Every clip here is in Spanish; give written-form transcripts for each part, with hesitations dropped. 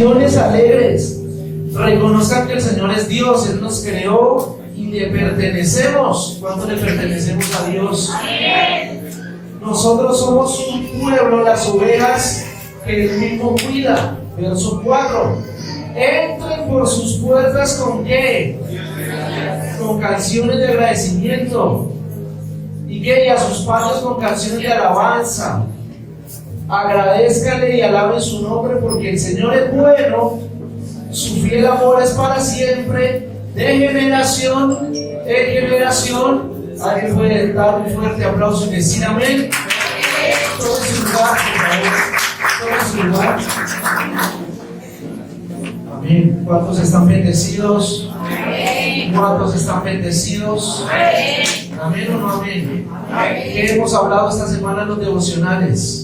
canciones alegres. Reconozcan que el Señor es Dios, Él nos creó y le pertenecemos. ¿Cuánto le pertenecemos a Dios? Nosotros somos un pueblo, las ovejas que Él mismo cuida. Verso 4. Entren por sus puertas ¿con qué? Con canciones de agradecimiento. ¿Y qué? Y a sus patios con canciones de alabanza. Agradézcanle y alaben su nombre, porque el Señor es bueno, su fiel amor es para siempre, de generación en generación. Alguien puede dar un fuerte aplauso y decir amén. Todo en su lugar, todo en su lugar. Amén. ¿Cuántos están bendecidos? ¿Cuántos están bendecidos? ¿Amén o no amén? ¿Qué hemos hablado esta semana en los devocionales?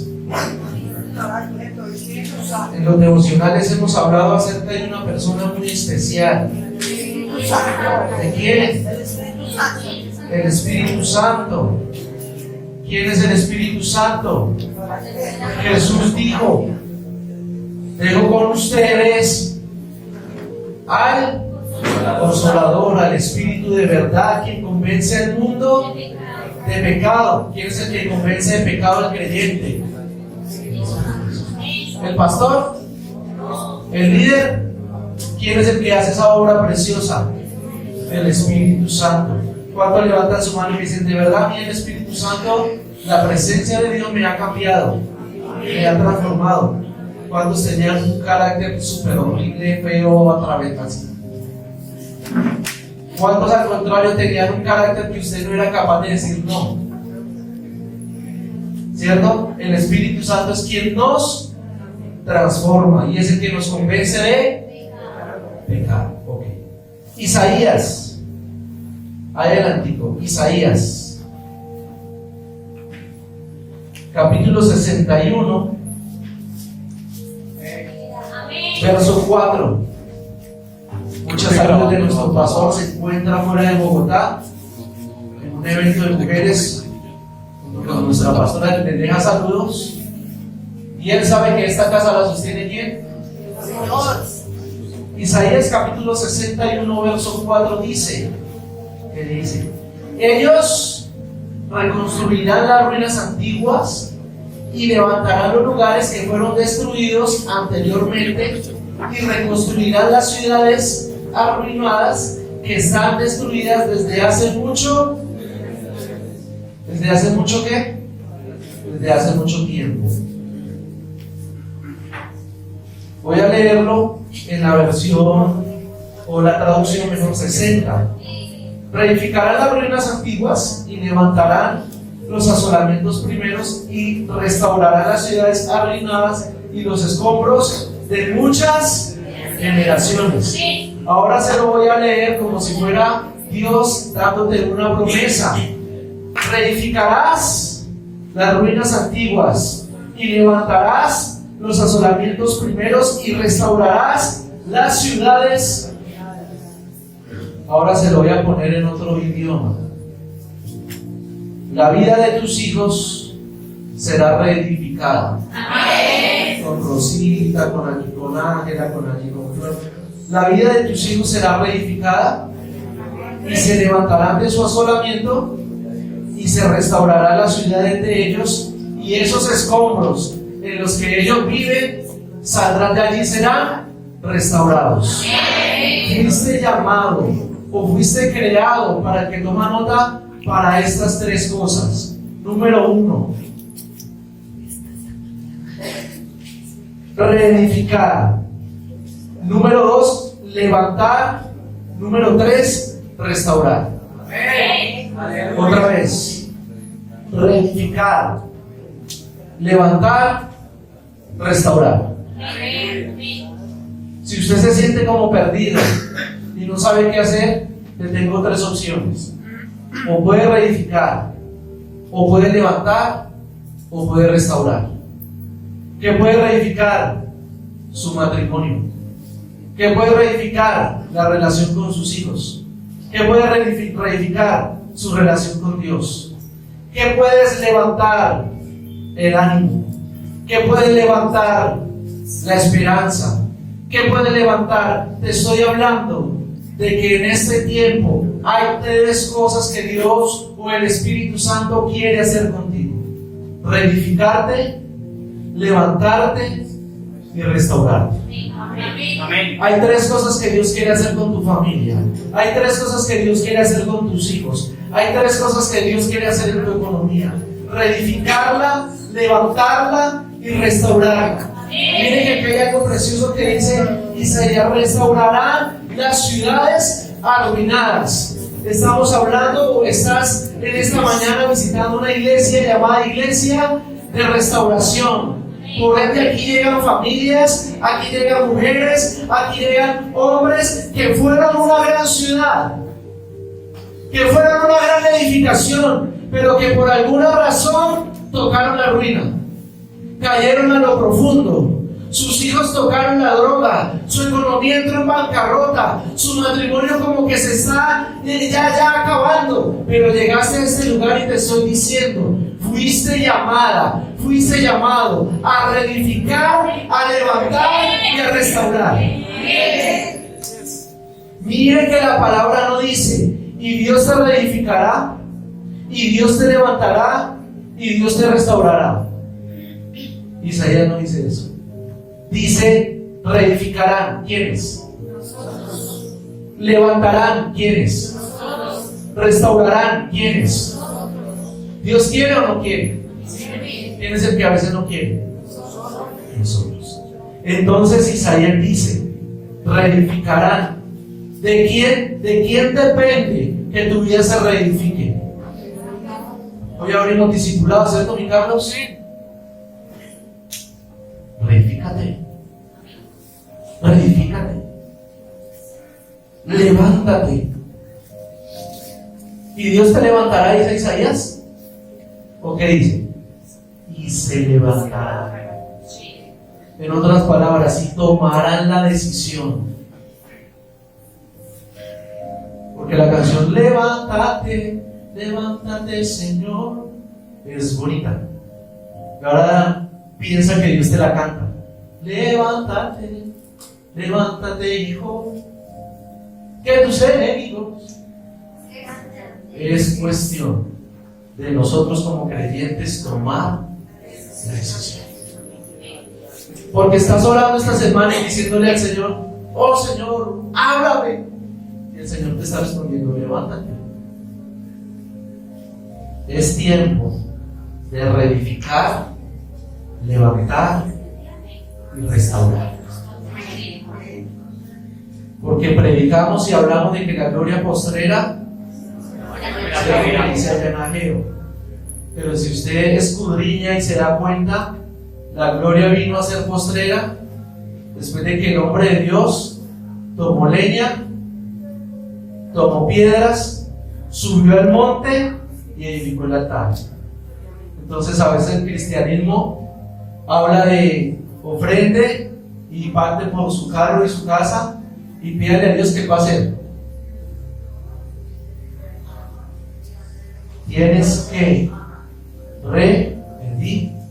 En los devocionales hemos hablado acerca de una persona muy especial. ¿De quién? El Espíritu Santo. ¿Quién es el Espíritu Santo? Jesús dijo: dejo con ustedes al Consolador, al Espíritu de verdad, quien convence al mundo de pecado. ¿Quién es el que convence de pecado al creyente? ¿El pastor? ¿El líder? ¿Quién es el que hace esa obra preciosa? El Espíritu Santo. ¿Cuántos levantan su mano y dicen: de verdad, a mí el Espíritu Santo, la presencia de Dios me ha cambiado, me ha transformado? ¿Cuántos tenían un carácter súper horrible, feo, a través así? ¿Cuántos al contrario tenían un carácter que usted no era capaz de decir no? ¿Cierto? El Espíritu Santo es quien nos transforma y es el que nos convence de pecado. Okay. Isaías, adelantico, Isaías, capítulo 61, verso 4. Muchas saludos de nuestro pastor. Se encuentra fuera de Bogotá en un evento de mujeres con nuestra pastora, que le deja saludos. Y él sabe que esta casa la sostiene ¿quién? Isaías capítulo 61 verso 4 dice, ¿qué dice? Ellos reconstruirán las ruinas antiguas y levantarán los lugares que fueron destruidos anteriormente y reconstruirán las ciudades arruinadas que están destruidas desde hace mucho. ¿Desde hace mucho qué? Desde hace mucho tiempo. Voy a leerlo en la versión o la traducción mejor 60. Reedificarán las ruinas antiguas y levantarán los asolamientos primeros y restaurarán las ciudades arruinadas y los escombros de muchas generaciones. Ahora se lo voy a leer como si fuera Dios dándote una promesa. Reedificarás las ruinas antiguas y levantarás los asolamientos primeros y restaurarás las ciudades. Ahora se lo voy a poner en otro idioma. La vida de tus hijos será reedificada. Amén. Con Rosita, con Ángela, con Flor. La vida de tus hijos será reedificada y se levantarán de su asolamiento y se restaurará la ciudad de ellos, y esos escombros en los que ellos viven saldrán de allí y serán restaurados. Fuiste llamado o fuiste creado, para el que toma nota, para estas tres cosas. Número 1, reedificar. Número 2, levantar. Número 3, restaurar. Otra vez, reedificar, levantar, restaurar. Si usted se siente como perdido y no sabe qué hacer, le tengo 3 opciones. O puede reedificar, o puede levantar, o puede restaurar. ¿Qué puede reedificar? Su matrimonio. ¿Qué puede reedificar? La relación con sus hijos. ¿Qué puede reedificar? Su relación con Dios. ¿Qué puedes levantar? El ánimo. ¿Qué puede levantar? La esperanza. ¿Qué puede levantar? Te estoy hablando de que en este tiempo hay 3 cosas que Dios o el Espíritu Santo quiere hacer contigo: reedificarte, levantarte y restaurarte. Amén. Hay 3 cosas que Dios quiere hacer con tu familia. Hay 3 cosas que Dios quiere hacer con tus hijos. Hay 3 cosas que Dios quiere hacer en tu economía: reedificarla, levantarla y restaurarla. Miren que aquí hay algo precioso que dice Isaías: restaurará las ciudades arruinadas. Estamos hablando, o estás en esta mañana visitando una iglesia llamada Iglesia de Restauración. Por ende, aquí llegan familias, aquí llegan mujeres, aquí llegan hombres que fueron una gran ciudad, que fueron una gran edificación, pero que por alguna razón tocaron la ruina, cayeron a lo profundo. Sus hijos tocaron la droga, su economía entró en bancarrota, su matrimonio como que se está ya acabando. Pero llegaste a este lugar y te estoy diciendo: fuiste llamada, fuiste llamado a reedificar, a levantar y a restaurar. Mire que la palabra no dice: y Dios te reedificará, y Dios te levantará, y Dios te restaurará. Isaías no dice eso. Dice: reedificarán. ¿Quiénes? Nosotros. Levantarán. ¿Quiénes? Nosotros. Restaurarán. ¿Quiénes? Nosotros. ¿Dios quiere o no quiere? Sí. ¿Quién es el que a veces no quiere? Nosotros. Entonces Isaías dice: reedificarán. ¿De quién depende que tu vida se reedifique? Hoy abrimos discipulados, ¿cierto, mi Carlos? Sí. Reedifícate. Reedifícate. Levántate. ¿Y Dios te levantará, dice Isaías? ¿O qué dice? Y se levantará. En otras palabras, y tomarán la decisión. Porque la canción levántate, levántate, Señor, es bonita. Y ahora piensa que Dios te la canta. Levántate, levántate, hijo, que tus enemigos. Es cuestión de nosotros como creyentes tomar la decisión. Porque estás orando esta semana y diciéndole al Señor: oh Señor, háblame. Y el Señor te está respondiendo: levántate. Es tiempo de reedificar, levantar y restaurar. Porque predicamos y hablamos de que la gloria postrera se allanajeo. Pero si usted escudriña y se da cuenta, la gloria vino a ser postrera después de que el hombre de Dios tomó leña, tomó piedras, subió al monte y edificó el altar. Entonces a veces el cristianismo habla de ofrende y parte por su carro y su casa y pídale a Dios que va a hacer. Tienes que reedificar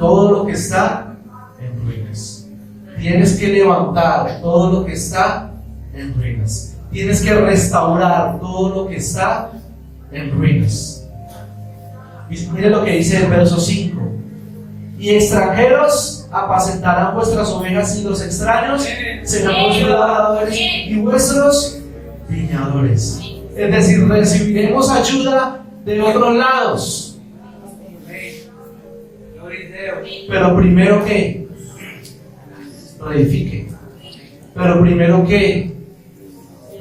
todo lo que está en ruinas. Tienes que levantar todo lo que está en ruinas. Tienes que restaurar todo lo que está en ruinas. Y mire lo que dice el verso 5: y extranjeros apacentarán vuestras ovejas, y los extraños serán vuestros labradores y vuestros viñadores. Es decir, recibiremos ayuda de otros lados. Pero primero que reedifique. Pero primero que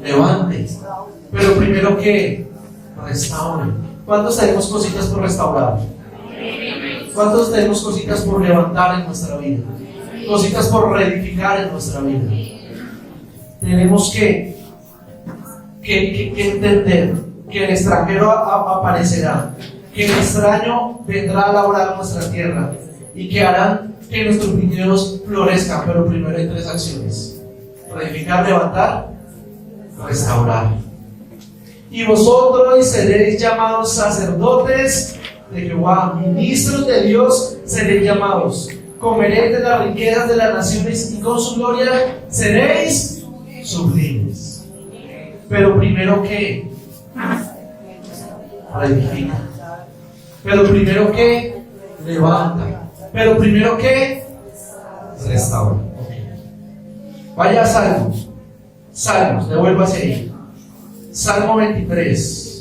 levante. Pero primero que restaure. ¿Cuántos tenemos cositas por restaurar? ¿Cuántos tenemos cositas por levantar en nuestra vida? Cositas por reedificar en nuestra vida. Tenemos que entender que el extranjero aparecerá, que el extraño vendrá a labrar nuestra tierra y que harán que nuestros viñedos florezcan. Pero primero hay 3 acciones: reedificar, levantar, restaurar. Y vosotros seréis llamados sacerdotes de Jehová, ministros de Dios seréis llamados. comeréis de las riquezas de las naciones y con su gloria seréis sublimes. Pero primero que reedifica. Pero primero que levanta. Pero primero que restaura. Vaya a Salmos. Salmos, devuélvase ahí. Salmo 23.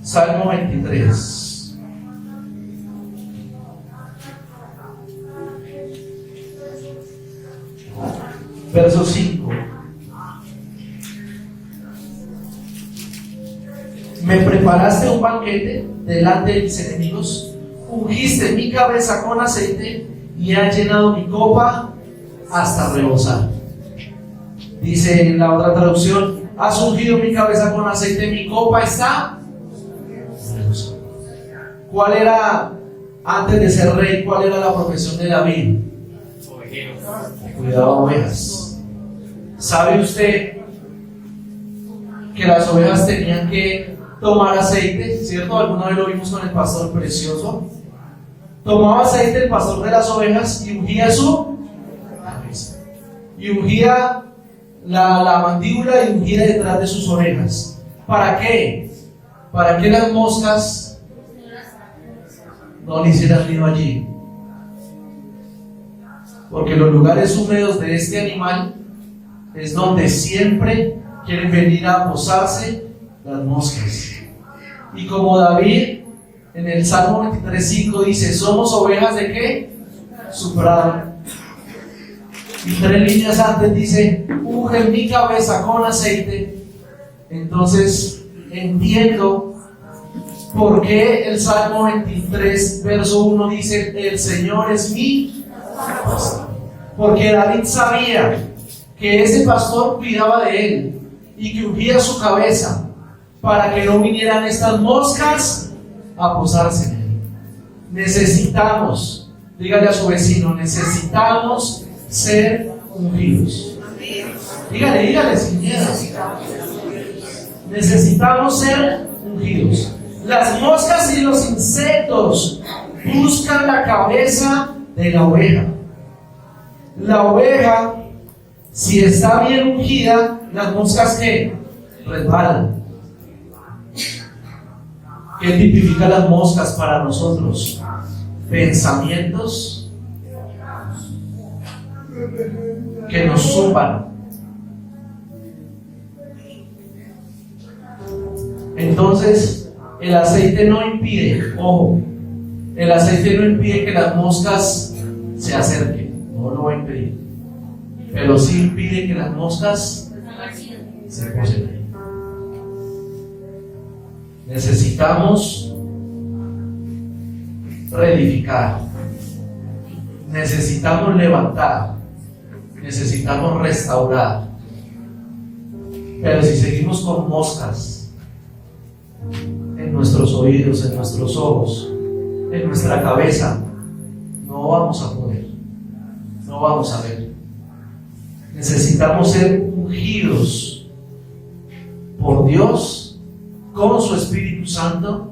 Salmo 23. Verso 5. Me preparaste un banquete delante de mis enemigos, ungiste mi cabeza con aceite y has llenado mi copa hasta rebosar. Dice en la otra traducción, has ungido mi cabeza con aceite, mi copa está rebosando. ¿Cuál era, antes de ser rey, cuál era la profesión de David? Cuidaba ovejas. ¿Sabe usted que las ovejas tenían que tomar aceite? ¿Cierto? Alguna vez lo vimos con el pastor Precioso. Tomaba aceite el pastor de las ovejas y ungía su cabeza. Y ungía la mandíbula y ungía detrás de sus orejas. ¿Para qué? Para que las moscas no le hicieran nido allí. Porque los lugares húmedos de este animal es donde siempre quieren venir a posarse las moscas. Y como David en el Salmo 23:5 dice, somos ovejas de ¿qué? Su prado. Y 3 líneas antes dice, unge mi cabeza con aceite. Entonces entiendo por qué el Salmo 23 verso 1 dice, el Señor es mi pastor. Porque David sabía que ese pastor cuidaba de él y que ungía su cabeza para que no vinieran estas moscas a posarse en él. Necesitamos, dígale a su vecino, necesitamos ser ungidos. Dígale sin miedo. Necesitamos ser ungidos. Las moscas y los insectos buscan la cabeza de la oveja. La oveja, si está bien ungida, las moscas ¿qué? Resbalan. ¿Qué tipifica las moscas para nosotros? Pensamientos que nos zumban. Entonces, el aceite no impide, ojo, el aceite no impide que las moscas se acerquen, no lo va a impedir, pero sí impide que las moscas se posen ahí. Necesitamos reedificar, necesitamos levantar, necesitamos restaurar. Pero si seguimos con moscas en nuestros oídos, en nuestros ojos, en nuestra cabeza, no vamos a poder, no vamos a ver. Necesitamos ser ungidos por Dios con su Espíritu Santo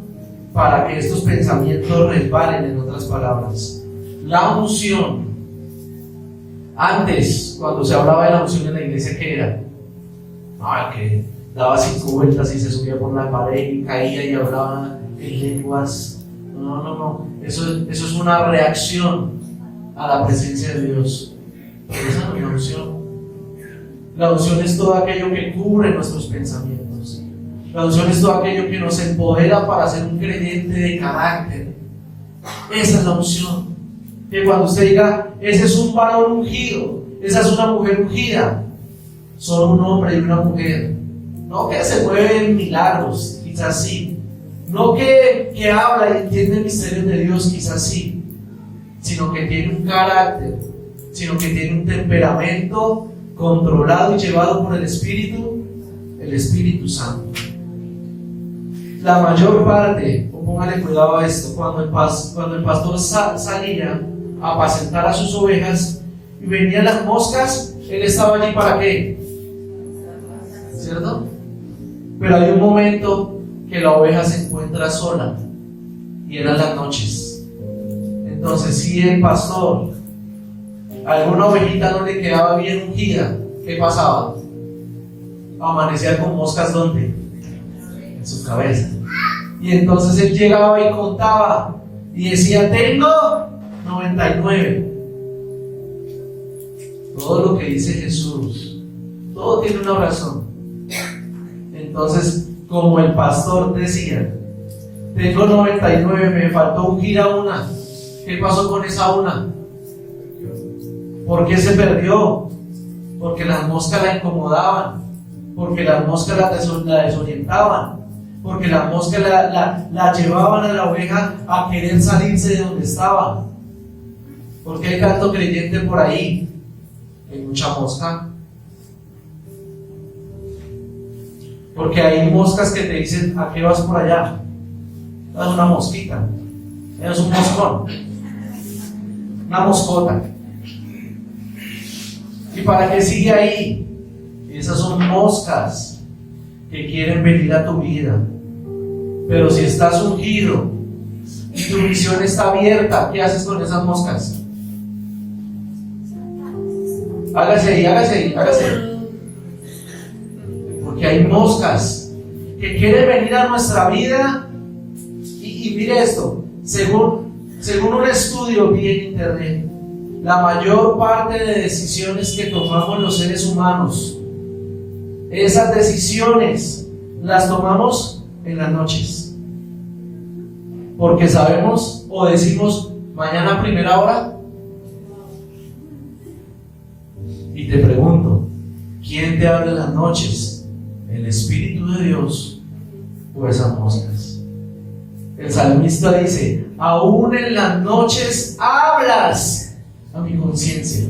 para que estos pensamientos resbalen. En otras palabras, la unción, antes cuando se hablaba de la unción en la iglesia, ¿qué era? El que daba 5 vueltas y se subía por la pared y caía y hablaba en lenguas. No, eso es una reacción a la presencia de Dios. Pero esa no es la unción. La unción es todo aquello que cubre nuestros pensamientos. La unción es todo aquello que nos empodera para ser un creyente de carácter. Esa es la unción. Que cuando usted diga, ese es un varón ungido, esa es una mujer ungida, son un hombre y una mujer. No que se mueven milagros, quizás sí. No que habla y entiende misterios de Dios, quizás sí. Sino que tiene un carácter, sino que tiene un temperamento controlado y llevado por el Espíritu Santo. La mayor parte, póngale cuidado a esto, cuando el pastor salía a apacentar a sus ovejas y venían las moscas, él estaba allí ¿para qué? ¿cierto? Pero hay un momento que la oveja se encuentra sola y eran las noches. Entonces, si el pastor, alguna ovejita no le quedaba bien ungida, ¿qué pasaba? Amanecía con moscas, ¿dónde? En su cabeza. Y entonces él llegaba y contaba y decía: tengo 99. Todo lo que dice Jesús, todo tiene una razón. Entonces, como el pastor decía: tengo 99, me faltó ungir a una. ¿Qué pasó con esa una? ¿Por qué se perdió? Porque las moscas la incomodaban, porque las moscas la desorientaban, porque las moscas la llevaban a la oveja a querer salirse de donde estaba. Porque hay tanto creyente por ahí. Hay mucha mosca. Porque hay moscas que te dicen: ¿a qué vas por allá? Es una mosquita, es un moscón, una moscota. ¿Y para qué sigue ahí? Esas son moscas que quieren venir a tu vida. Pero si estás ungido y tu visión está abierta, ¿qué haces con esas moscas? Hágase ahí. Porque hay moscas que quieren venir a nuestra vida. Y mire esto, según un estudio vi en internet, la mayor parte de decisiones que tomamos los seres humanos, esas decisiones las tomamos en las noches. Porque sabemos o decimos: mañana a primera hora. Y te pregunto, ¿quién te habla en las noches? ¿El Espíritu de Dios o esas moscas? El salmista dice: aún en las noches hablas a mi conciencia.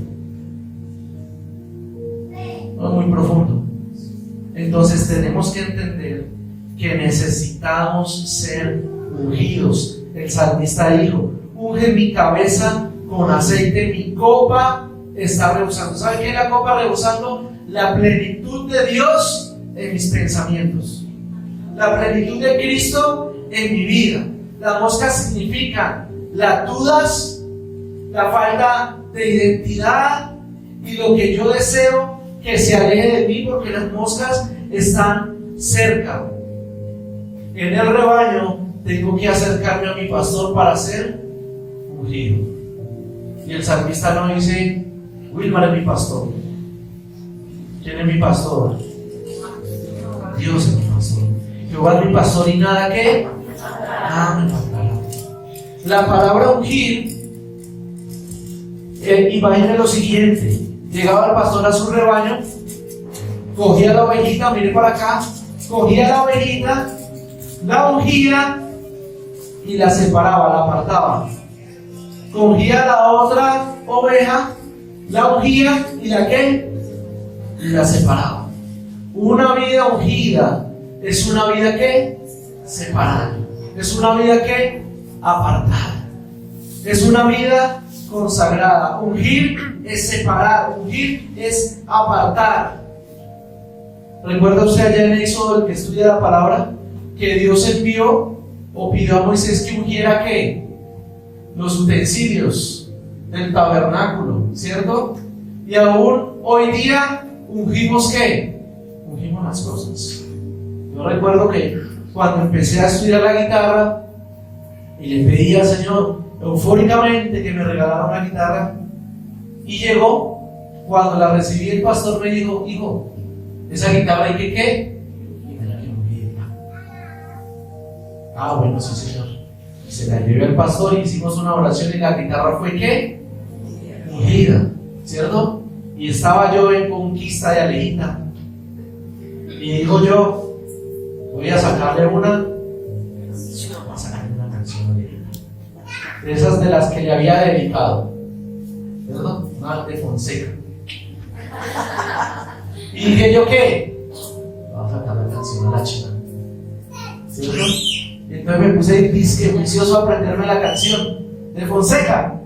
No, muy profundo. Entonces tenemos que entender que necesitamos ser ungidos. El salmista dijo: unge mi cabeza con aceite, mi copa está rebosando. ¿Sabe qué es la copa rebosando? La plenitud de Dios en mis pensamientos, la plenitud de Cristo en mi vida. Las moscas significan las dudas, la falta de identidad y lo que yo deseo que se aleje de mí, porque las moscas están cerca. En el rebaño tengo que acercarme a mi pastor para ser ungido. Y el salmista no dice: Wilmar es mi pastor. ¿Quién es mi pastor? Dios es mi pastor. Jehová es mi pastor y nada que nada me faltará. La palabra ungir, imagine lo siguiente: llegaba el pastor a su rebaño, cogía la ovejita, mire para acá, cogía la ovejita, la ungía y la separaba, la apartaba. Cogía la otra oveja, la ungía y la ¿qué? Y la separaba. Una vida ungida es una vida ¿qué? Separada. Es una vida ¿qué? Apartada. Es una vida consagrada. Ungir es separar, ungir es apartar. ¿Recuerda usted allá en Éxodo, el que estudia la palabra, que Dios envió o pidió a Moisés que ungiera ¿qué? Los utensilios del tabernáculo, ¿cierto? Y aún hoy día ungimos ¿qué? Ungimos las cosas. Yo recuerdo que cuando empecé a estudiar la guitarra y le pedí al Señor eufóricamente que me regalara una guitarra, y llegó, cuando la recibí, el pastor me dijo: hijo, esa guitarra hay que ¿qué? Y me la que ungir. Ah, bueno, sí, Señor. Y se la llevé al pastor y hicimos una oración y la guitarra fue ¿qué? Ungida, ¿cierto? Y estaba yo en conquista de Alejita. Y digo yo: voy a sacarle una canción a Alejita, de esas de las que le había dedicado, ¿cierto? Una de Fonseca. Y dije yo: ¿qué? Voy a sacar la canción a la china, ¿cierto? Y entonces me puse disque juicioso a aprenderme la canción de Fonseca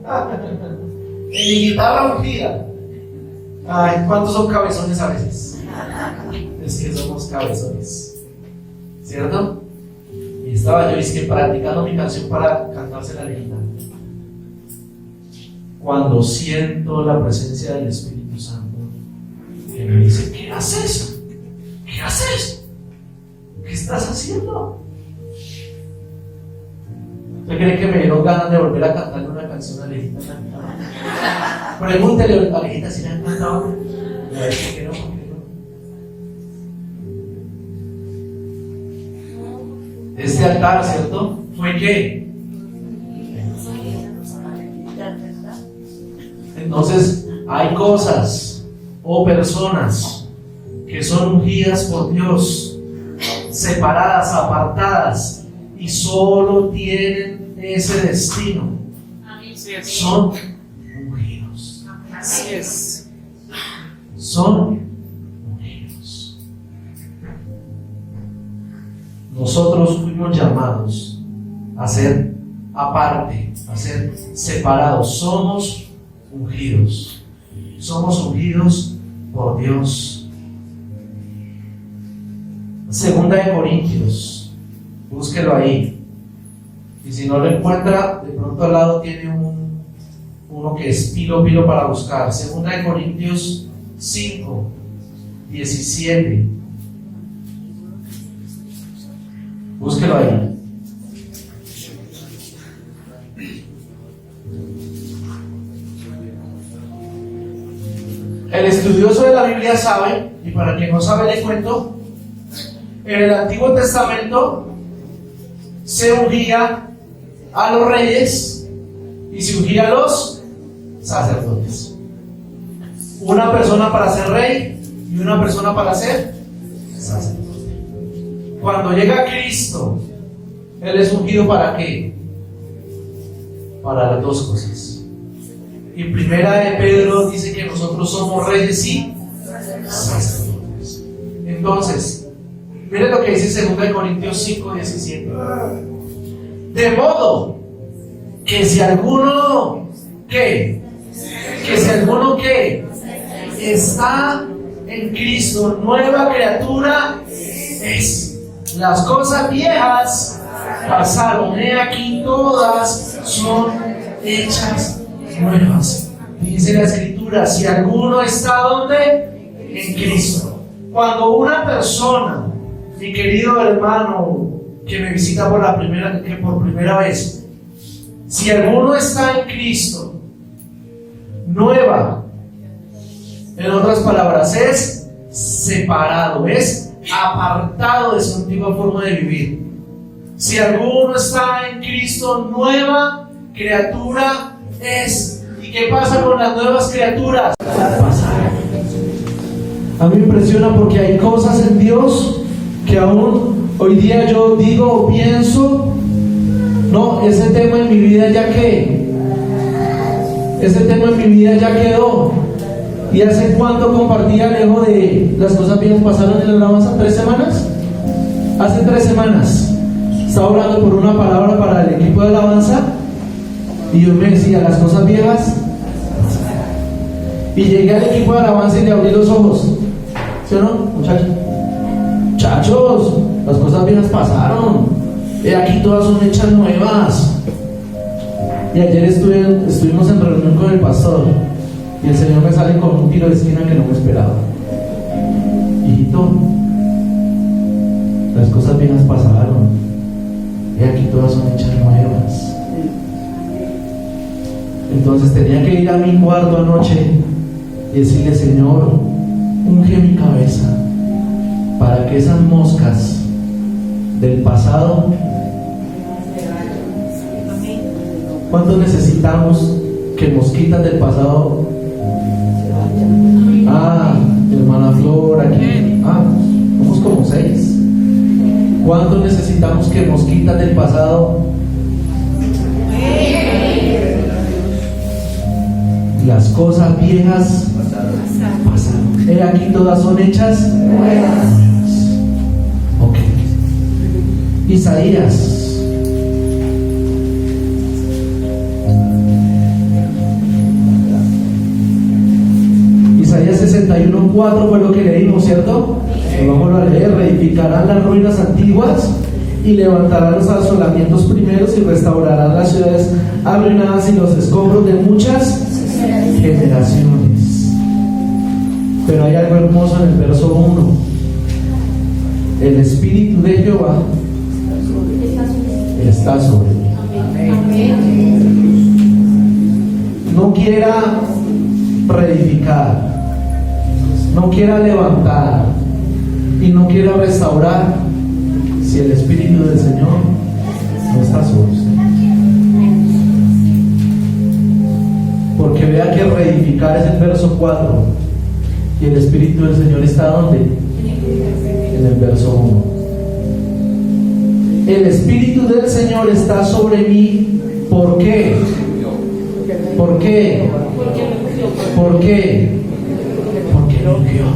en mi guitarra ungida. Ay, ¿cuántos son cabezones a veces? es que somos cabezones, ¿cierto? Y estaba yo practicando mi canción para cantársela a Lejita, cuando siento la presencia del Espíritu Santo que me dice: ¿qué haces? ¿Qué haces? ¿Qué estás haciendo? ¿Usted cree que me dieron ganas de volver a cantarle una canción a Lejita? Pregúntele a Lejita si le han cantado. Le va a decir que no, porque no. Este altar, ¿cierto? ¿Fue qué? Entonces, hay cosas o personas que son ungidas por Dios, separadas, apartadas, y solo tienen ese destino. Son ungidos. Así es. Son ungidos. Nosotros fuimos llamados a ser aparte, a ser separados. Somos ungidos. Somos ungidos por Dios. Segunda de Corintios, búsquelo ahí. Y si no lo encuentra, de pronto al lado tiene uno que es pilo para buscar. Segunda de Corintios 5, 17. Búsquelo ahí. El estudioso de la Biblia sabe, y para quien no sabe le cuento, en el Antiguo Testamento se ungía a los reyes y se ungía a los sacerdotes. Una persona para ser rey y una persona para ser sacerdote. Cuando llega Cristo, Él es ungido ¿para qué? Para las dos cosas. Y primera de Pedro dice que nosotros somos reyes y sacerdotes. Entonces, miren lo que dice 2 Corintios 5, 17. De modo que si alguno que si alguno está en Cristo, nueva criatura es. Las cosas viejas pasaron, he aquí todas son hechas nuevas. Dice la Escritura: si alguno está ¿dónde? En Cristo. Cuando una persona, mi querido hermano que me visita por primera vez, si alguno está en Cristo, nueva, en otras palabras, es separado, es apartado de su antigua forma de vivir. Si alguno está en Cristo, nueva criatura es. ¿Y qué pasa con las nuevas criaturas? A mí me impresiona porque hay cosas en Dios que aún hoy día yo digo o pienso: no, ese tema en mi vida ya quedó. ¿Y hace cuánto compartí Alejo de las cosas viejas pasaron en la alabanza? ¿3 semanas? Hace 3 semanas estaba hablando por una palabra para el equipo de alabanza y yo me decía: las cosas viejas. Y llegué al equipo de alabanza y le abrí los ojos. ¿Sí o no, muchachos? Muchachos, las cosas viejas pasaron. Aquí todas son hechas nuevas. Y ayer estuvimos en reunión con el pastor y el Señor me sale con un tiro de esquina que no me esperaba. Hijito, las cosas viejas pasaron. Aquí todas son hechas nuevas. Entonces tenía que ir a mi cuarto anoche y decirle: Señor, unge mi cabeza para que esas moscas del pasado. ¿Cuántos necesitamos que mosquitas del pasado? Hermana Flor, aquí. Somos como 6. ¿Cuántos necesitamos que mosquitas del pasado? Las cosas viejas pasaron. He aquí todas son hechas nuevas. Ok. Isaías. Isaías 61:4 fue lo que leímos, ¿cierto? Vamos a leer: reedificarán las ruinas antiguas y levantarán los asolamientos primeros y restaurarán las ciudades arruinadas y los escombros de muchas generaciones. Pero hay algo hermoso en el verso 1. El Espíritu de Jehová está sobre mí. No quiera reedificar, no quiera levantar y no quiera restaurar si el Espíritu del Señor no está sobre usted. Porque vea que reedificar es el verso 4 y el Espíritu del Señor está ¿dónde? En el verso 1. El Espíritu del Señor está sobre mí. ¿Por qué? ¿Por qué? ¿Por qué? Porque me ungió.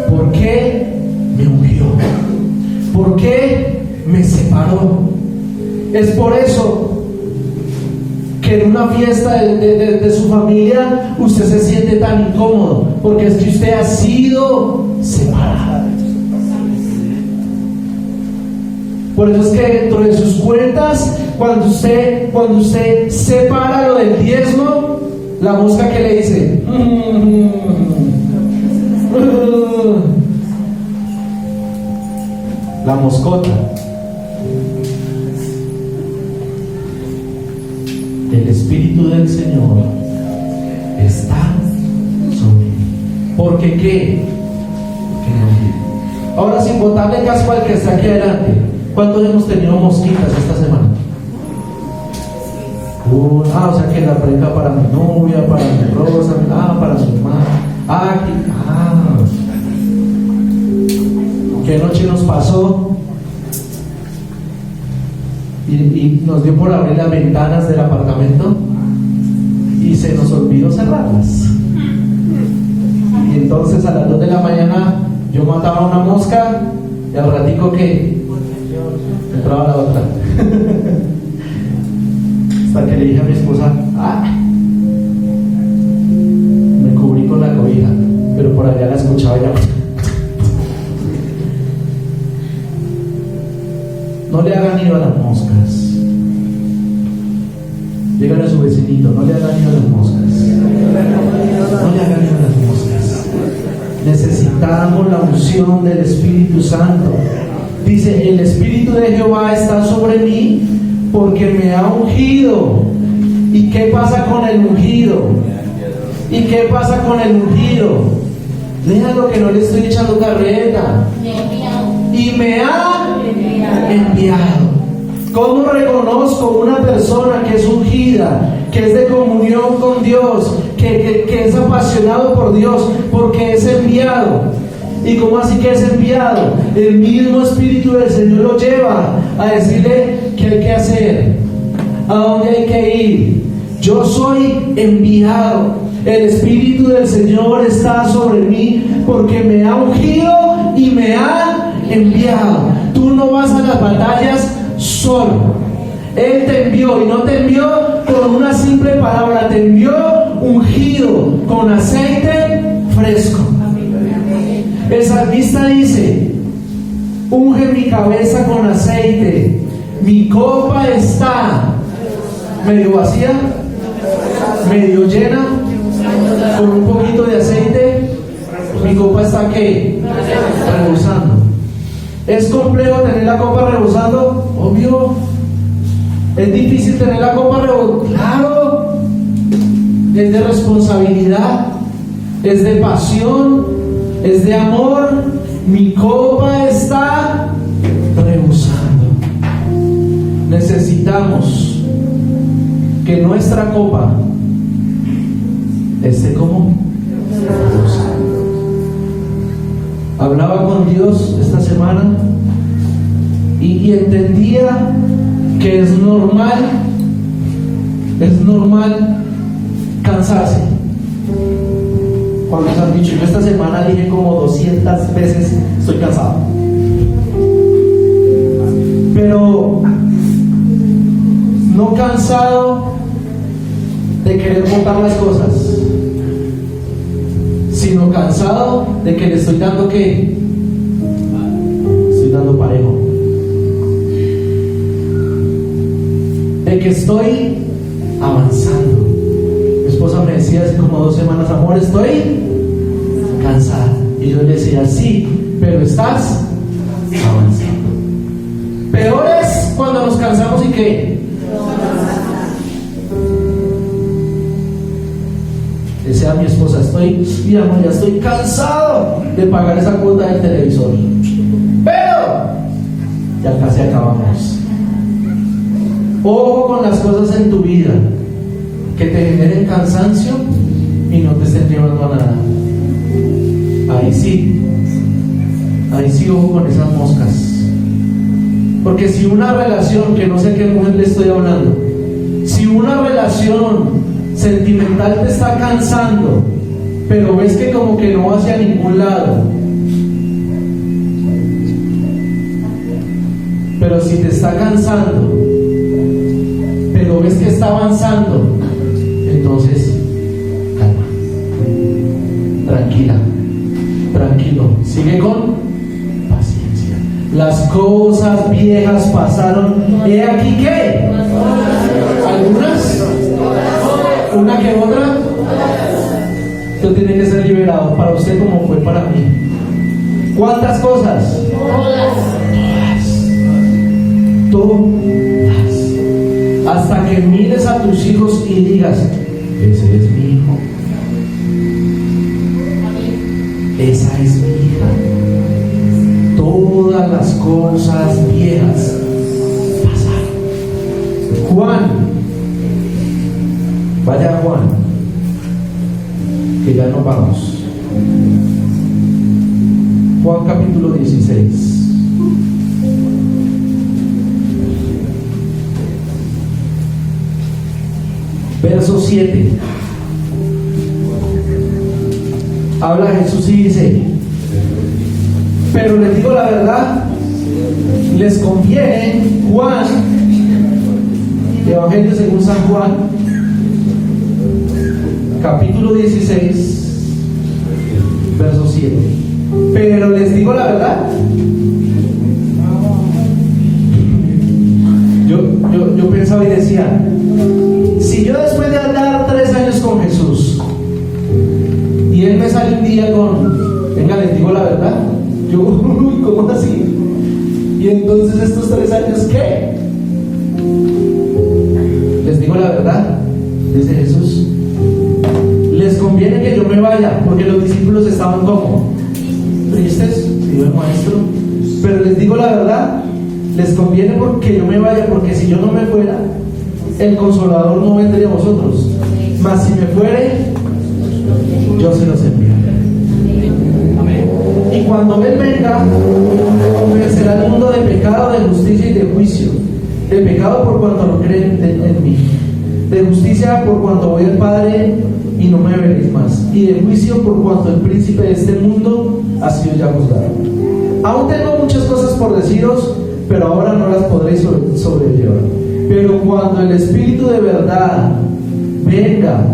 ¿Por qué me ungió? ¿Por qué me separó? Es por eso que en una fiesta de su familia usted se siente tan incómodo, porque es que usted ha sido separado. Por eso es que dentro de sus cuentas, cuando usted separa lo del diezmo, la mosca que le dice, la moscota. El Espíritu del Señor está sobre mí. ¿Por qué qué? Ahora, sin botarle casco al que está aquí adelante, ¿cuántos hemos tenido mosquitas esta semana? O sea que la prenda para mi novia, para mi rosa, para mi hermana. ¿Qué noche nos pasó? Y nos dio por abrir las ventanas del apartamento y se nos olvidó cerrarlas. Y entonces a las 2 de la mañana yo mataba una mosca y al ratico que entraba la otra. Hasta que le dije a mi esposa, me cubrí con la cobija, pero por allá la escuchaba ya. No le hagan miedo a las moscas. Díganle a su vecinito, no le hagan miedo a las moscas. No le hagan miedo a las moscas. Necesitamos la unción del Espíritu Santo. Dice, el Espíritu de Jehová está sobre mí porque me ha ungido. ¿Y qué pasa con el ungido? ¿Y qué pasa con el ungido? Lean lo que no le estoy echando carreta. Y me ha enviado. ¿Cómo reconozco una persona que es ungida, que es de comunión con Dios, que es apasionado por Dios? Porque es enviado. ¿Y cómo así que es enviado? El mismo Espíritu del Señor lo lleva a decirle qué hay que hacer, a dónde hay que ir. Yo soy enviado. El Espíritu del Señor está sobre mí porque me ha ungido y me ha enviado. Tú no vas a las batallas solo. Él te envió, y no te envió con una simple palabra, te envió ungido con aceite fresco. El salmista dice, unge mi cabeza con aceite, mi copa está medio vacía, medio llena, con un poquito de aceite. Mi copa está ¿qué? Rebosando. ¿Es complejo tener la copa rebosando? Obvio. ¿Es difícil tener la copa rebosando? Claro. Es de responsabilidad, es de pasión, es de amor. Mi copa está rebosando. Necesitamos que nuestra copa esté como rebosando. Hablaba con Dios esta semana y entendía que es normal cansarse. Cuando nos han dicho, yo esta semana dije como 200 veces estoy cansado, pero no cansado de querer botar las cosas, sino cansado de que le estoy dando ¿qué? Estoy dando parejo. De que estoy avanzando. Mi esposa me decía hace como 2 semanas, amor, estoy cansada. Y yo le decía, sí, pero estás avanzando. Peor es cuando nos cansamos y ¿qué? Decía mi esposa, mi amor, ya estoy cansado de pagar esa cuota del televisor, pero ya casi acabamos. Ojo con las cosas en tu vida que te generen cansancio y no te estén llevando a nada. Ahí sí, ojo con esas moscas. Porque si una relación, que no sé qué mujer le estoy hablando, si una relación sentimental te está cansando, pero ves que como que no va hacia ningún lado, pero si te está cansando, pero ves que está avanzando, entonces calma, tranquila, tranquilo, sigue con paciencia. Las cosas viejas pasaron, he aquí que algunas, una que otra, esto tiene que ser liberado para usted como fue para mí. ¿Cuántas cosas? Todas. Hasta que mires a tus hijos y digas, ese es mi hijo, esa es mi hija. Todas las cosas viejas pasaron. Juan, vaya Juan, que ya nos vamos. Juan capítulo 16. Verso 7. Habla Jesús y dice, pero les digo la verdad, les conviene, Juan, Evangelio según San Juan, capítulo 16, verso 7. Pero les digo la verdad. Yo pensaba y decía, si yo después de andar 3 años con Jesús y Él me sale un día con, venga, les digo la verdad, yo, uy, ¿cómo así? Y entonces estos 3 años, ¿qué? Les digo la verdad, dice Jesús, les conviene que yo me vaya, porque los discípulos estaban como tristes, señor el maestro, pero les digo la verdad, les conviene porque yo me vaya, porque si yo no me fuera, el Consolador no vendría a vosotros, mas si me fuere, yo se los enviaré. Y cuando Él venga, convencerá al mundo de pecado, de justicia y de juicio. De pecado por cuanto no creen en mí, de justicia por cuanto voy al Padre y no me veréis más, y de juicio por cuanto el príncipe de este mundo ha sido ya juzgado. Aún tengo muchas cosas por deciros, pero ahora no las podréis sobrellevar. Pero cuando el Espíritu de verdad venga,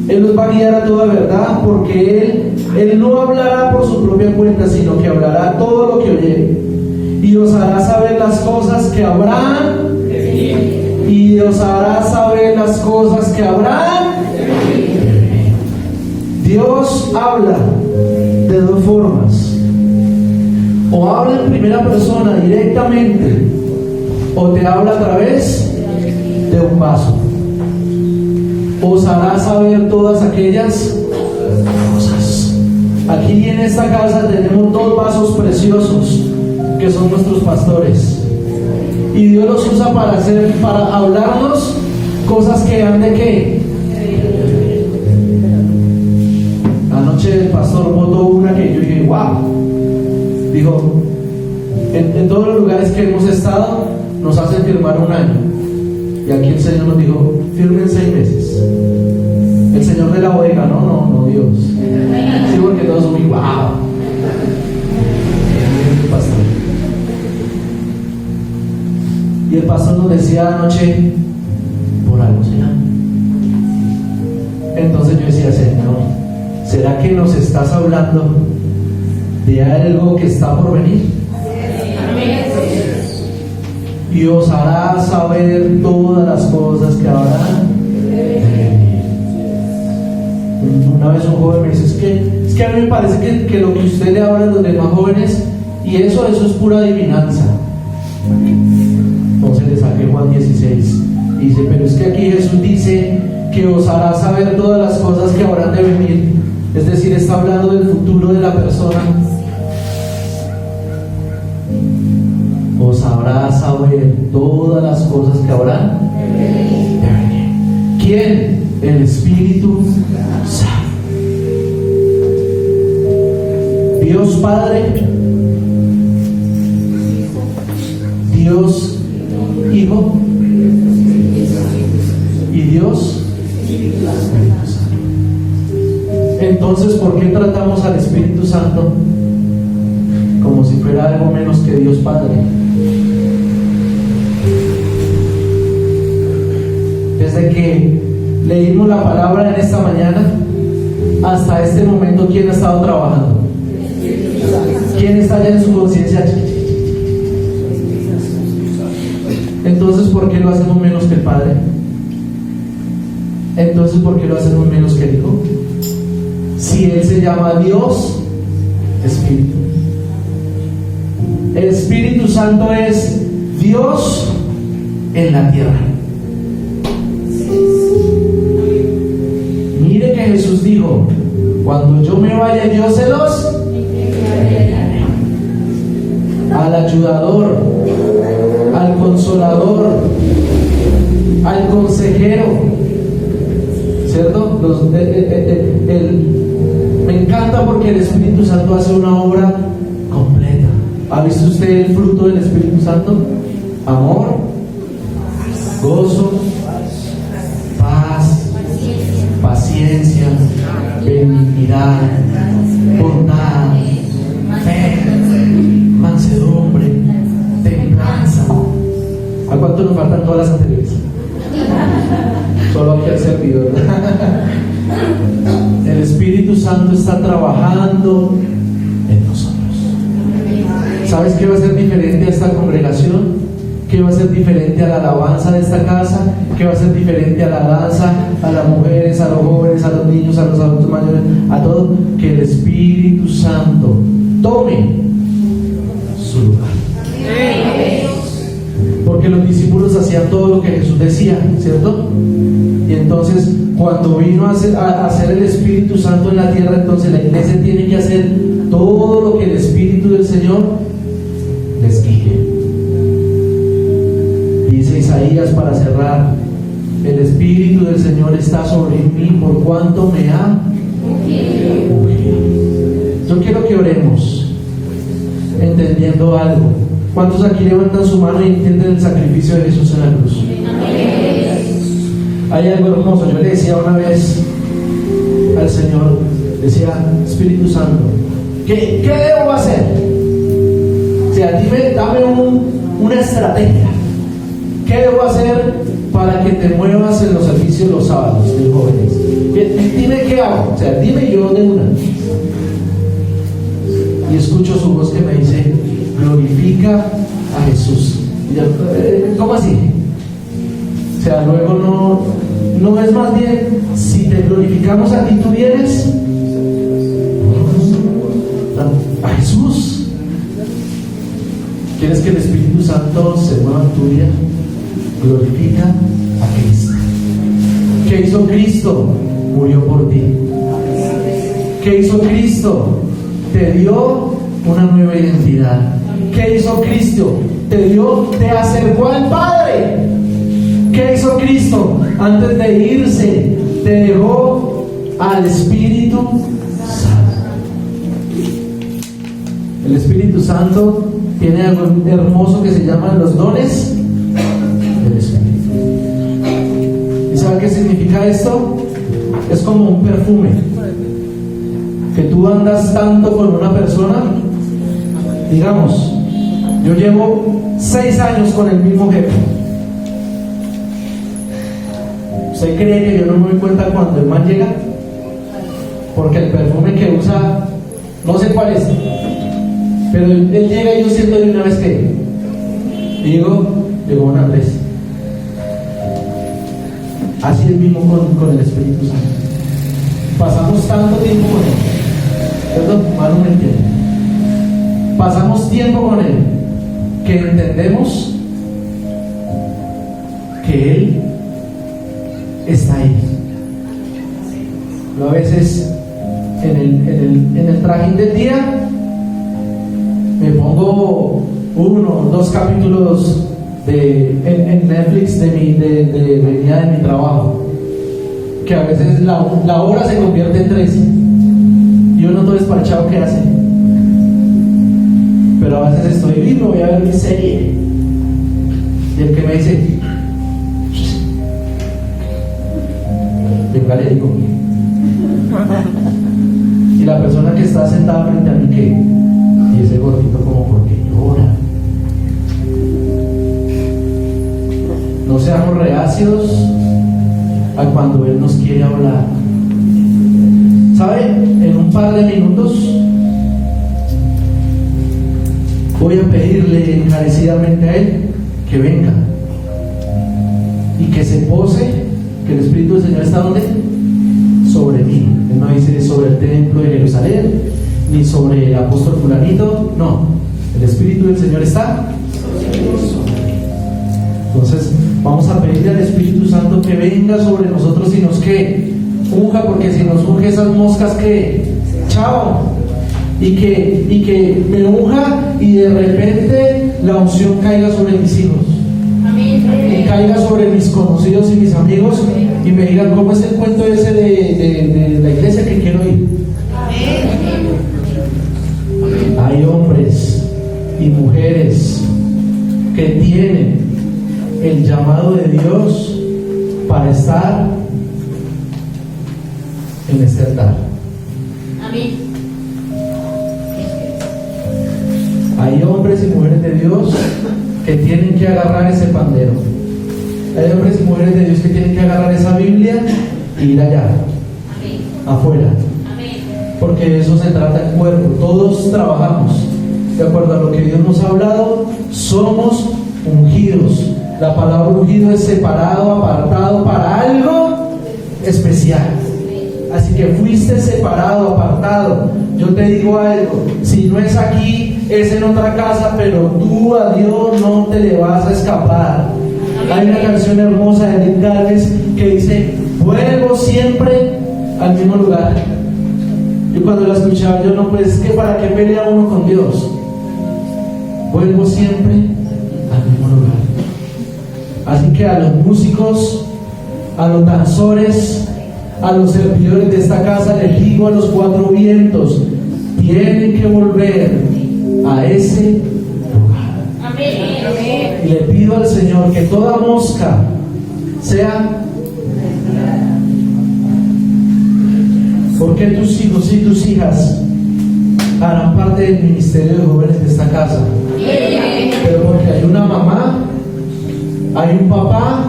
Él os va a guiar a toda verdad, porque Él no hablará por su propia cuenta, sino que hablará todo lo que oyere, y os hará saber las cosas que habrán, y os hará saber las cosas que habrán. Dios habla de 2 formas: o habla en primera persona directamente, o te habla a través de un vaso. Os hará saber todas aquellas cosas. Aquí en esta casa tenemos 2 vasos preciosos que son nuestros pastores, y Dios los usa para hablarnos cosas que han de qué. Anoche el pastor votó una que yo dije, wow. Dijo, en todos los lugares que hemos estado nos hacen firmar 1 año, y aquí el Señor nos dijo, firmen 6 meses. El Señor de la bodega, no Dios. Sí, porque todos son muy wow. Pastor. Y el pastor nos decía anoche, por algo será. Entonces yo decía, ¿Será que nos estás hablando de algo que está por venir? Y os hará saber todas las cosas que habrán de venir. Una vez un joven me dice, es que a mí me parece que lo que usted le habla a los demás jóvenes, y eso es pura adivinanza. Entonces le saqué Juan 16 y dice, pero es que aquí Jesús dice que os hará saber todas las cosas que habrán de venir. Es decir, está hablando del futuro de la persona. Os hará saber todas las cosas que habrán de venir. ¿Quién? El Espíritu Santo. Dios Padre, Dios Hijo y Dios Espíritu Santo. Entonces, ¿por qué tratamos al Espíritu Santo como si fuera algo menos que Dios Padre? Desde que leímos la palabra en esta mañana hasta este momento, ¿quién ha estado trabajando? ¿Quién está ya en su conciencia? Entonces, ¿por qué lo hacemos menos que el Padre? Entonces, ¿por qué lo hacemos menos que el Hijo? Si Él se llama Dios Espíritu. El Espíritu Santo es Dios en la tierra. Mire que Jesús dijo, cuando yo me vaya, yo se los al ayudador, al consolador, al consejero, ¿cierto? Me encanta porque el Espíritu Santo hace una obra completa. ¿Ha visto usted el fruto del Espíritu Santo? Amor, gozo, paz, paciencia, benignidad, bondad, fe, mansedumbre, templanza. ¿A cuánto nos faltan todas las anteriores? Solo aquí el servidor. El Espíritu Santo está trabajando en nosotros. ¿Sabes qué va a ser diferente a esta congregación? ¿Qué va a ser diferente a la alabanza de esta casa? ¿Qué va a ser diferente a la danza, a las mujeres, a los jóvenes, a los niños, a los adultos mayores, a todos? Que el Espíritu Santo tome su lugar. Porque los discípulos hacían todo lo que Jesús decía, ¿cierto? Y entonces, cuando vino a hacer el Espíritu Santo en la tierra, entonces la iglesia tiene que hacer todo lo que el Espíritu del Señor les guíe. Dice Isaías para cerrar, el Espíritu del Señor está sobre mí por cuanto me ha ungido. Yo quiero que oremos entendiendo algo. ¿Cuántos aquí levantan su mano y entienden el sacrificio de Jesús en la cruz? Hay algo hermoso. Yo le decía una vez al Señor, decía, Espíritu Santo, ¿qué debo hacer? O sea, dame una estrategia. ¿Qué debo hacer para que te muevas en los servicios los sábados de jóvenes? Dime qué hago. O sea, dime yo de una. Y escucho su voz que me dice, glorifica a Jesús. Y yo, ¿cómo así? O sea, luego no es más bien, si te glorificamos a ti, tú vienes a Jesús. ¿Quieres que el Espíritu Santo se mueva en tu vida? Glorifica a Cristo. ¿Qué hizo Cristo? Murió por ti. ¿Qué hizo Cristo? Te dio una nueva identidad. ¿Qué hizo Cristo? Te acercó al Padre. ¿Qué hizo Cristo? Antes de irse, te dejó al Espíritu Santo. El Espíritu Santo tiene algo hermoso que se llaman los dones del Espíritu. ¿Y sabe qué significa esto? Es como un perfume. Que tú andas tanto con una persona, digamos, yo llevo 6 años con el mismo jefe. ¿Usted cree que yo no me doy cuenta cuando el man llega? porque el perfume que usa, no sé cuál es, pero él llega y yo siento de una vez que digo, llegó Juan Andrés. Así es mismo con el Espíritu Santo. Pasamos tanto tiempo con Él, ¿cierto? Manu me entiende. Pasamos tiempo con Él que entendemos que Él está ahí. Yo a veces en el trajín del día me pongo 1 o 2 capítulos en Netflix de venida de mi trabajo, que a veces la hora se convierte en 3 y uno todo despachado, ¿qué hace? Pero a veces estoy viendo, voy a ver mi serie y el que me dice, venga, le digo, y la persona que está sentada frente a mí, ¿qué? Y ese gordito como porque llora. No seamos reacios a cuando Él nos quiere hablar. ¿Sabe? En un par de minutos voy a pedirle encarecidamente a Él que venga y que se pose, que el Espíritu del Señor está ¿dónde? Sobre mí. Él no dice sobre el templo de Jerusalén ni sobre el apóstol fulanito, no, el Espíritu del Señor está sobre mí. Entonces vamos a pedirle al Espíritu Santo que venga sobre nosotros y nos que unja, porque si nos unge esas moscas que chao, y que me unja y de repente la unción caiga sobre mis hijos. Y caiga sobre mis conocidos y mis amigos y me digan cómo es el cuento ese de la iglesia que quiero ir. Hay hombres y mujeres que tienen el llamado de Dios para estar en este altar. Hay hombres y mujeres de Dios que tienen que agarrar ese pandero. Hay hombres y mujeres de Dios que tienen que agarrar esa Biblia y ir allá, afuera. Porque de eso se trata el cuerpo. Todos trabajamos de acuerdo a lo que Dios nos ha hablado. Somos ungidos. La palabra ungido es separado, apartado para algo especial. Así que fuiste separado, apartado. Yo te digo algo, si no es aquí, es en otra casa, pero tú a Dios no te le vas a escapar. Hay una canción hermosa de Edith Gálvez que dice, vuelvo siempre al mismo lugar. Y cuando la escuchaba yo, no, pues es que para qué pelea uno con Dios. Vuelvo siempre al mismo lugar. Así que a los músicos, a los danzores, a los servidores de esta casa, les digo a los 4 vientos, tienen que volver a ese lugar. Y le pido al Señor que toda mosca sea, porque tus hijos y tus hijas harán parte del ministerio de jóvenes de esta casa, pero porque hay una mamá, hay un papá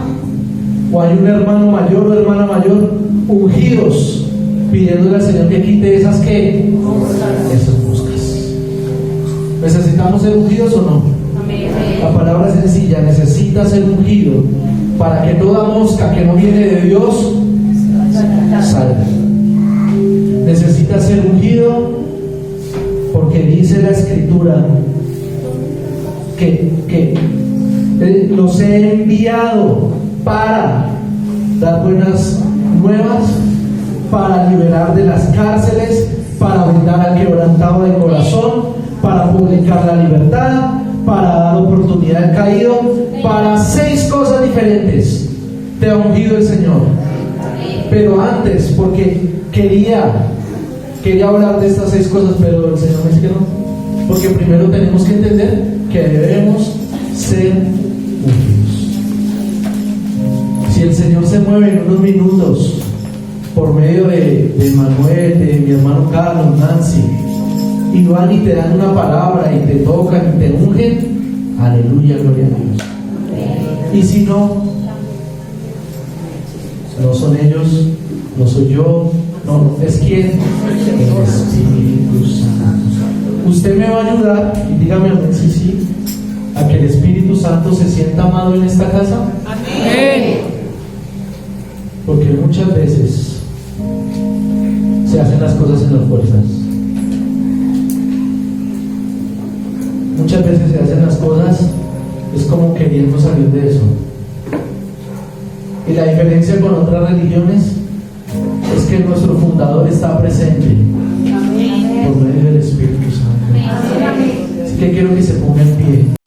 o hay un hermano mayor o hermana mayor ungidos, pidiéndole al Señor que quite esas moscas. ¿Necesitamos ser ungidos o no? La palabra es sencilla, necesita ser ungido para que toda mosca que no viene de Dios salga. Necesita ser ungido porque dice la Escritura que los he enviado para dar buenas nuevas, para liberar de las cárceles, para brindar al quebrantado de corazón, para publicar la libertad, para dar oportunidad al caído, para 6 cosas diferentes te ha ungido el Señor. Pero antes, porque quería hablar de estas 6 cosas, pero el Señor me dice que no, porque primero tenemos que entender que debemos ser ungidos. Si el Señor se mueve en unos minutos por medio de Manuel, de mi hermano Carlos, Nancy, y van y te dan una palabra y te tocan y te ungen, aleluya, gloria a Dios. Y si no son ellos, no soy yo, No, es quién. El Espíritu Santo. Usted me va a ayudar, y dígame amén, sí, a que el Espíritu Santo se sienta amado en esta casa. Amén. Porque muchas veces se hacen las cosas en las fuerzas. Muchas veces se hacen las cosas, es como queriendo salir de eso. Y la diferencia con otras religiones es que nuestro fundador está presente por medio del Espíritu Santo. Así que quiero que se ponga en pie.